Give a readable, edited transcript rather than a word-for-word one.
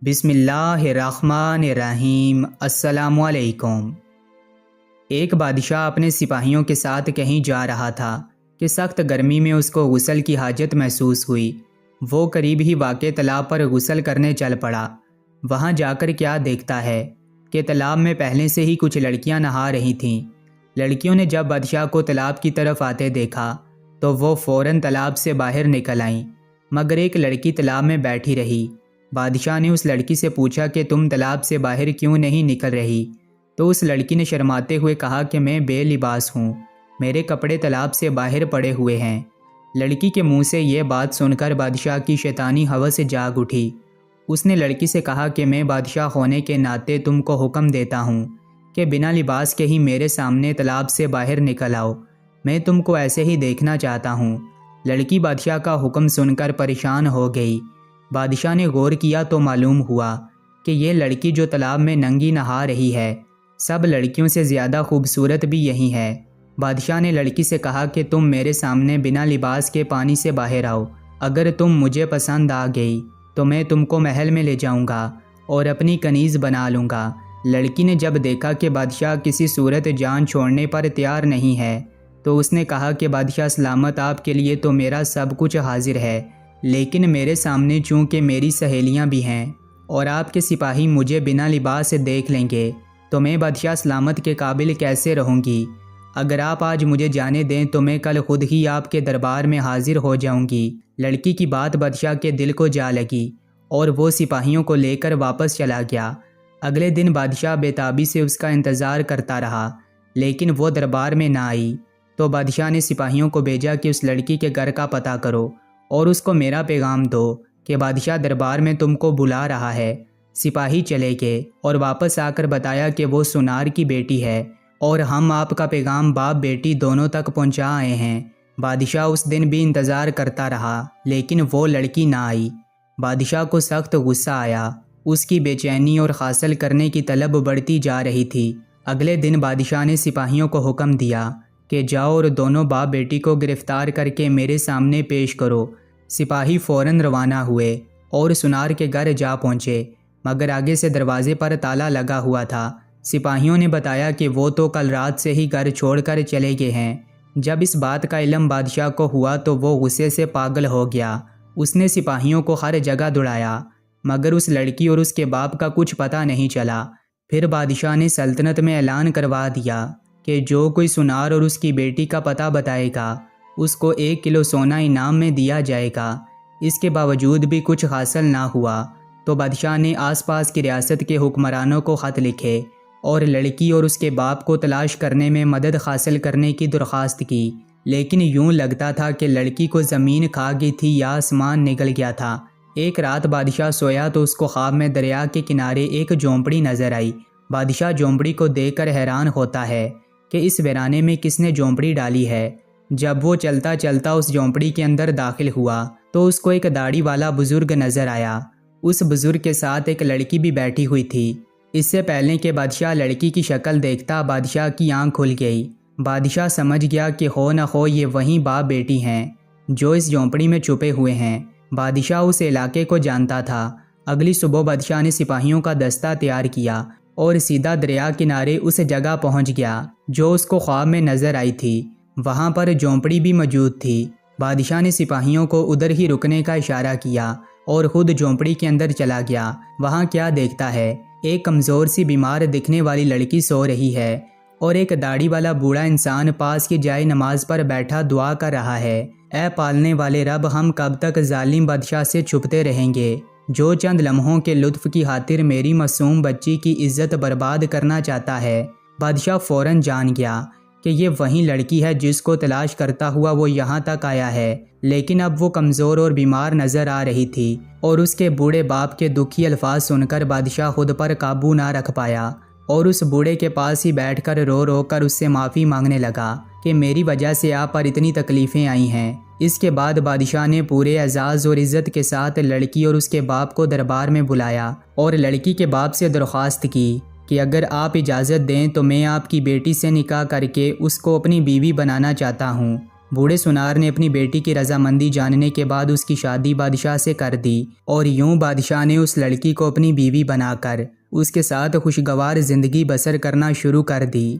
بسم اللہ الرحمن الرحیم۔ السلام علیکم۔ ایک بادشاہ اپنے سپاہیوں کے ساتھ کہیں جا رہا تھا کہ سخت گرمی میں اس کو غسل کی حاجت محسوس ہوئی۔ وہ قریب ہی واقع تالاب پر غسل کرنے چل پڑا۔ وہاں جا کر کیا دیکھتا ہے کہ تالاب میں پہلے سے ہی کچھ لڑکیاں نہا رہی تھیں۔ لڑکیوں نے جب بادشاہ کو تالاب کی طرف آتے دیکھا تو وہ فوراً تالاب سے باہر نکل آئیں، مگر ایک لڑکی تالاب میں بیٹھی رہی۔ بادشاہ نے اس لڑکی سے پوچھا کہ تم تالاب سے باہر کیوں نہیں نکل رہی؟ تو اس لڑکی نے شرماتے ہوئے کہا کہ میں بے لباس ہوں، میرے کپڑے تالاب سے باہر پڑے ہوئے ہیں۔ لڑکی کے منہ سے یہ بات سن کر بادشاہ کی شیطانی ہوس جاگ اٹھی۔ اس نے لڑکی سے کہا کہ میں بادشاہ ہونے کے ناطے تم کو حکم دیتا ہوں کہ بنا لباس کے ہی میرے سامنے تالاب سے باہر نکل آؤ، میں تم کو ایسے ہی دیکھنا چاہتا ہوں۔ لڑکی بادشاہ کا حکم سن کر پریشان ہو گئی۔ بادشاہ نے غور کیا تو معلوم ہوا کہ یہ لڑکی جو تالاب میں ننگی نہا رہی ہے، سب لڑکیوں سے زیادہ خوبصورت بھی یہی ہے۔ بادشاہ نے لڑکی سے کہا کہ تم میرے سامنے بنا لباس کے پانی سے باہر آؤ، اگر تم مجھے پسند آ گئی تو میں تم کو محل میں لے جاؤں گا اور اپنی کنیز بنا لوں گا۔ لڑکی نے جب دیکھا کہ بادشاہ کسی صورت جان چھوڑنے پر تیار نہیں ہے تو اس نے کہا کہ بادشاہ سلامت، آپ کے لیے تو میرا سب کچھ حاضر ہے، لیکن میرے سامنے چونکہ میری سہیلیاں بھی ہیں اور آپ کے سپاہی مجھے بنا لباس دیکھ لیں گے تو میں بادشاہ سلامت کے قابل کیسے رہوں گی؟ اگر آپ آج مجھے جانے دیں تو میں کل خود ہی آپ کے دربار میں حاضر ہو جاؤں گی۔ لڑکی کی بات بادشاہ کے دل کو جا لگی اور وہ سپاہیوں کو لے کر واپس چلا گیا۔ اگلے دن بادشاہ بے تابی سے اس کا انتظار کرتا رہا، لیکن وہ دربار میں نہ آئی۔ تو بادشاہ نے سپاہیوں کو بھیجا کہ اس لڑکی کے گھر کا پتہ کرو اور اس کو میرا پیغام دو کہ بادشاہ دربار میں تم کو بلا رہا ہے۔ سپاہی چلے گئے اور واپس آ کر بتایا کہ وہ سونار کی بیٹی ہے اور ہم آپ کا پیغام باپ بیٹی دونوں تک پہنچا آئے ہیں۔ بادشاہ اس دن بھی انتظار کرتا رہا، لیکن وہ لڑکی نہ آئی۔ بادشاہ کو سخت غصہ آیا، اس کی بے چینی اور حاصل کرنے کی طلب بڑھتی جا رہی تھی۔ اگلے دن بادشاہ نے سپاہیوں کو حکم دیا کہ جاؤ اور دونوں باپ بیٹی کو گرفتار کر کے میرے سامنے پیش کرو۔ سپاہی فوراً روانہ ہوئے اور سونار کے گھر جا پہنچے، مگر آگے سے دروازے پر تالا لگا ہوا تھا۔ سپاہیوں نے بتایا کہ وہ تو کل رات سے ہی گھر چھوڑ کر چلے گئے ہیں۔ جب اس بات کا علم بادشاہ کو ہوا تو وہ غصے سے پاگل ہو گیا۔ اس نے سپاہیوں کو ہر جگہ دوڑایا، مگر اس لڑکی اور اس کے باپ کا کچھ پتہ نہیں چلا۔ پھر بادشاہ نے سلطنت میں اعلان کروا دیا کہ جو کوئی سونار اور اس کی بیٹی کا پتہ بتائے گا اس کو 1 کلو سونا انعام میں دیا جائے گا۔ اس کے باوجود بھی کچھ حاصل نہ ہوا تو بادشاہ نے آس پاس کی ریاست کے حکمرانوں کو خط لکھے اور لڑکی اور اس کے باپ کو تلاش کرنے میں مدد حاصل کرنے کی درخواست کی، لیکن یوں لگتا تھا کہ لڑکی کو زمین کھا گئی تھی یا آسمان نگل گیا تھا۔ ایک رات بادشاہ سویا تو اس کو خواب میں دریا کے کنارے ایک جھونپڑی نظر آئی۔ بادشاہ جھونپڑی کو دیکھ کر حیران ہوتا ہے کہ اس ویرانے میں کس نے جھونپڑی ڈالی ہے۔ جب وہ چلتا چلتا اس جھونپڑی کے اندر داخل ہوا تو اس کو ایک داڑھی والا بزرگ نظر آیا۔ اس بزرگ کے ساتھ ایک لڑکی بھی بیٹھی ہوئی تھی۔ اس سے پہلے کہ بادشاہ لڑکی کی شکل دیکھتا، بادشاہ کی آنکھ کھل گئی۔ بادشاہ سمجھ گیا کہ ہو نہ ہو یہ وہی باپ بیٹی ہیں جو اس جھونپڑی میں چھپے ہوئے ہیں۔ بادشاہ اس علاقے کو جانتا تھا۔ اگلی صبح بادشاہ نے سپاہیوں کا دستہ تیار کیا اور سیدھا دریا کنارے اس جگہ پہنچ گیا جو اس کو خواب میں نظر آئی تھی۔ وہاں پر جھونپڑی بھی موجود تھی۔ بادشاہ نے سپاہیوں کو ادھر ہی رکنے کا اشارہ کیا اور خود جھونپڑی کے اندر چلا گیا۔ وہاں کیا دیکھتا ہے، ایک کمزور سی بیمار دکھنے والی لڑکی سو رہی ہے اور ایک داڑھی والا بوڑھا انسان پاس کی جائے نماز پر بیٹھا دعا کر رہا ہے۔ اے پالنے والے رب، ہم کب تک ظالم بادشاہ سے چھپتے رہیں گے جو چند لمحوں کے لطف کی خاطر میری معصوم بچی کی عزت برباد کرنا چاہتا ہے۔ بادشاہ فوراً جان گیا کہ یہ وہی لڑکی ہے جس کو تلاش کرتا ہوا وہ یہاں تک آیا ہے، لیکن اب وہ کمزور اور بیمار نظر آ رہی تھی اور اس کے بوڑھے باپ کے دکھی الفاظ سن کر بادشاہ خود پر قابو نہ رکھ پایا اور اس بوڑھے کے پاس ہی بیٹھ کر رو رو کر اس سے معافی مانگنے لگا کہ میری وجہ سے آپ پر اتنی تکلیفیں آئی ہیں۔ اس کے بعد بادشاہ نے پورے اعزاز اور عزت کے ساتھ لڑکی اور اس کے باپ کو دربار میں بلایا اور لڑکی کے باپ سے درخواست کی کہ اگر آپ اجازت دیں تو میں آپ کی بیٹی سے نکاح کر کے اس کو اپنی بیوی بنانا چاہتا ہوں۔ بوڑھے سونار نے اپنی بیٹی کی رضامندی جاننے کے بعد اس کی شادی بادشاہ سے کر دی اور یوں بادشاہ نے اس لڑکی کو اپنی بیوی بنا کر اس کے ساتھ خوشگوار زندگی بسر کرنا شروع کر دی۔